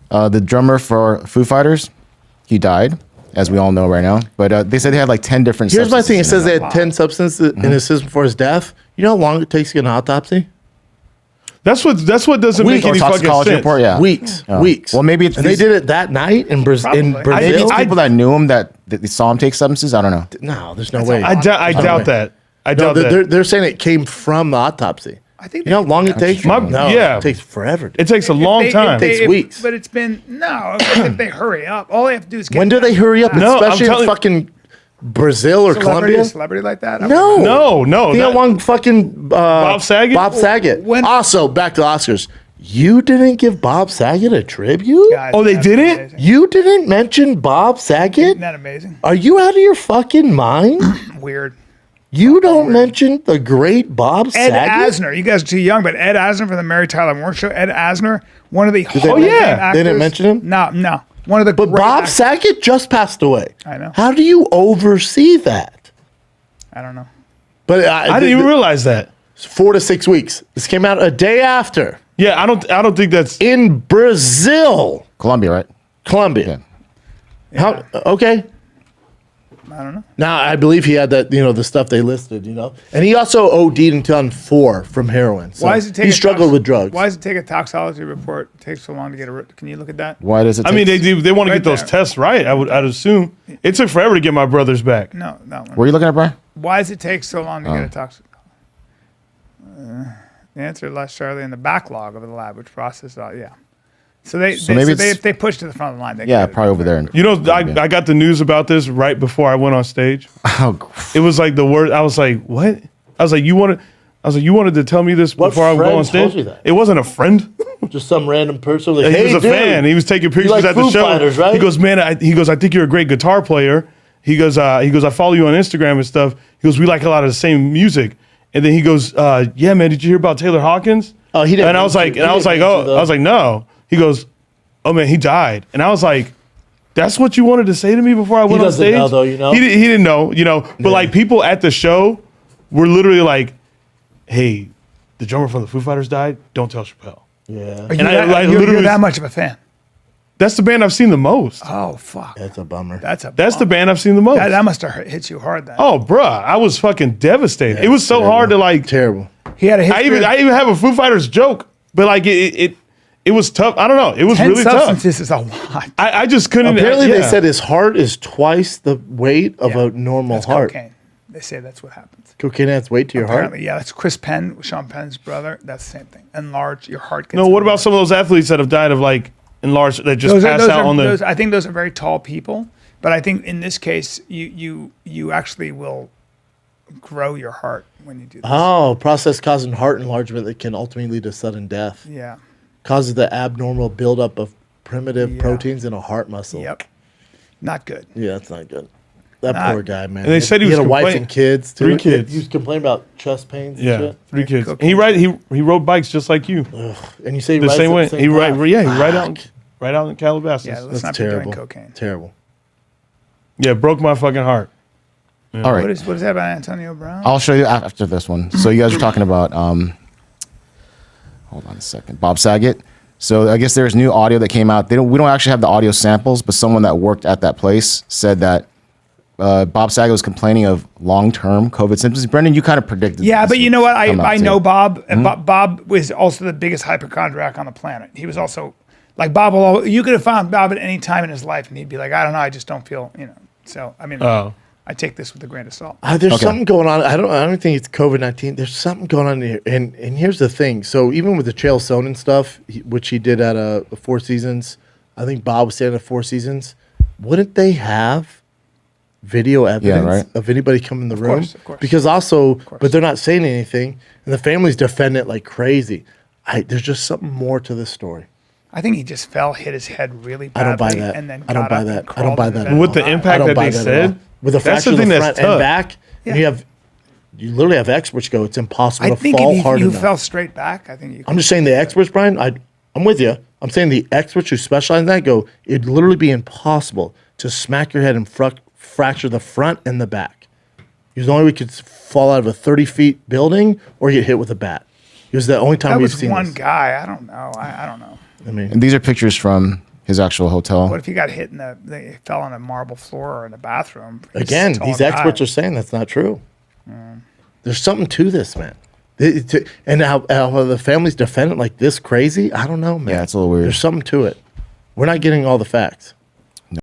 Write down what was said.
The drummer for Foo Fighters, he died, as we all know right now. But they said they had like 10 different Here's my thing. It substances says they had 10 substances in his system before his death. You know how long it takes to get an autopsy? That's what doesn't make any fucking sense. Report, yeah. Weeks. Well, maybe it's and they did it that night in Brazil. Maybe it's people that knew him that they saw him take substances. I don't know. No, there's no way. I doubt that. I doubt that. They're saying it came from the autopsy. I think you know how long it takes? Yeah. It takes forever. It takes a long time. It takes weeks. But it's been, if they hurry up, all they have to do is get. When do they hurry up? No, Especially in fucking Brazil or Colombia? Celebrity like that? No. No. You know how long fucking Bob Saget? Bob Saget. Also, back to the Oscars. You didn't give Bob Saget a tribute? Guys, Oh, they didn't? amazing. You didn't mention Bob Saget? Isn't that amazing? Are you out of your fucking mind? Weird. You don't mention the great Bob Ed Saget? Asner. You guys are too young, but Ed Asner from the Mary Tyler Moore Show. Ed Asner, one of the they- Hall of Oh, Fame yeah. actors. They didn't mention him? No. One of the But great Bob actors. Saget just passed away. I know. How do you oversee that? I don't know. But I didn't even realize that. 4 to 6 weeks. This came out a day after Yeah, I don't think that's in Brazil, Colombia, right? Colombia. Yeah. How? Okay. I don't know. Now I believe he had that, the stuff they listed, and he also OD'd in 2004 from heroin. So Why does it take? he struggled with drugs. Why does it take a toxicology report? It takes so long to get a. Can you look at that? Why does it? I mean, they want to Right get those there. tests right. I'd assume it took forever to get my brothers back. No, that one. Were you looking at, Brian? Why does it take so long to get a toxic? The answer lies surely in the backlog of the lab, which processes all. Yeah. So maybe they push to the front of the line. They Yeah, get it. probably over there. You know, I got the news about this right before I went on stage. Oh, It was like the word. I was like, "What?" I was like, "You wanted?" I was like, "You wanted to tell me this What before I go friend on stage?" told you that? It wasn't a friend. Just some random person. Like, He hey, was a dude, fan. He was taking pictures like at the Foo show. Fighters, right? He goes, "Man," I think you're a great guitar player. He goes, "I follow you on Instagram and stuff." He goes, "We like a lot of the same music." And then he goes, "Yeah, man, did you hear about Taylor Hawkins?" Oh, he didn't. And I was like, "No." He goes, "Oh man, he died." And I was like, "That's what you wanted to say to me before I went on doesn't stage?" know, though, you know? He didn't know, But like people at the show were literally like, "Hey, the drummer from the Foo Fighters died. Don't tell Chappelle." Yeah, And I you're literally that much of a fan. That's the band I've seen the most. Oh fuck. that's a bummer. That's The bummer. band I've seen the most. That must have hit you hard then. Oh, bruh, I was fucking devastated. It was so hard to like. Terrible. He had a I history. even have a Foo Fighters joke, but like it was tough. I don't know. It was 10 really tough. substances is a lot. I just couldn't. Apparently, they yeah. said his heart is twice the weight of a normal That's heart. cocaine. They say that's what happens. Cocaine adds weight to your Apparently, heart. yeah. That's Chris Penn, Sean Penn's brother. That's the same thing. Enlarge your heart. Gets No, what about enlarged. some of those athletes that have died of like enlarged that just Those are- passed those out are- on the? those- I think those are very tall people, but I think in this case, you actually will grow your heart when you do this. Oh, process causing heart enlargement that can ultimately lead to sudden death. Yeah. Causes the abnormal buildup of primitive Yeah. proteins in a heart muscle. Yep. Not good. Yeah, that's not good. That Not- poor guy, man. And they said he was had a wife complain- and kids too. 3 kids. He was complaining about chest pains. And yeah, shit. 3 kids. cocaine. He rode bikes just like you. And you say he The rides same up way. the He same right. path. Yeah, he right out in Calabasas. Yeah, let's That's not terrible. be doing cocaine. Terrible. Yeah, broke my fucking heart. All What right. is that about Antonio Brown? I'll show you after this one. So you guys are talking about, hold on a second, Bob Saget. So I guess there's new audio that came out. We don't actually have the audio samples, but someone that worked at that place said that Bob Saget was complaining of long-term COVID symptoms. Brendan, you kind of predicted. Yeah, this but you would know what? come out I too. know Bob. And Bob was also the biggest hypochondriac on the planet. He was also like Bob. You could have found Bob at any time in his life, and he'd be like, I don't know, I just don't feel, So I mean, I take this with a grain of salt. There's Okay. something going on. I don't think it's COVID-19. There's something going on here. And here's the thing. So even with the Chael Sonnen stuff, which he did at Four Seasons, I think Bob was saying at Four Seasons, wouldn't they have video evidence right. of anybody coming in the room? Of course. Because also, but they're not saying anything, and the families defend it like crazy. There's just something more to this story. I think he just fell, hit his head really I badly, don't buy that. and then I don't got buy up that. and I don't buy crawled that. into With the bed. impact I don't that buy they that at said, all. With the that's fracture the of thing the that's front and tough. back, and you literally have experts go, it's impossible I to think fall if hard you enough. fell straight back, I think you. I'm just saying the experts, Brian. I'm with you. I'm saying the experts who specialize in that go, it'd literally be impossible to smack your head and fracture the front and the back. Because the only way you could fall out of a 30-feet building or get hit with a bat. It was the only time That we've was seen one this. guy. I don't know. I don't know. I mean, And these are pictures from his actual hotel. What if he got hit they fell on a marble floor or in the bathroom? Again, these experts are saying that's not true. There's something to this, man. And how the families defend it like this crazy, I don't know, man. Yeah, it's a little weird. There's something to it. We're not getting all the facts.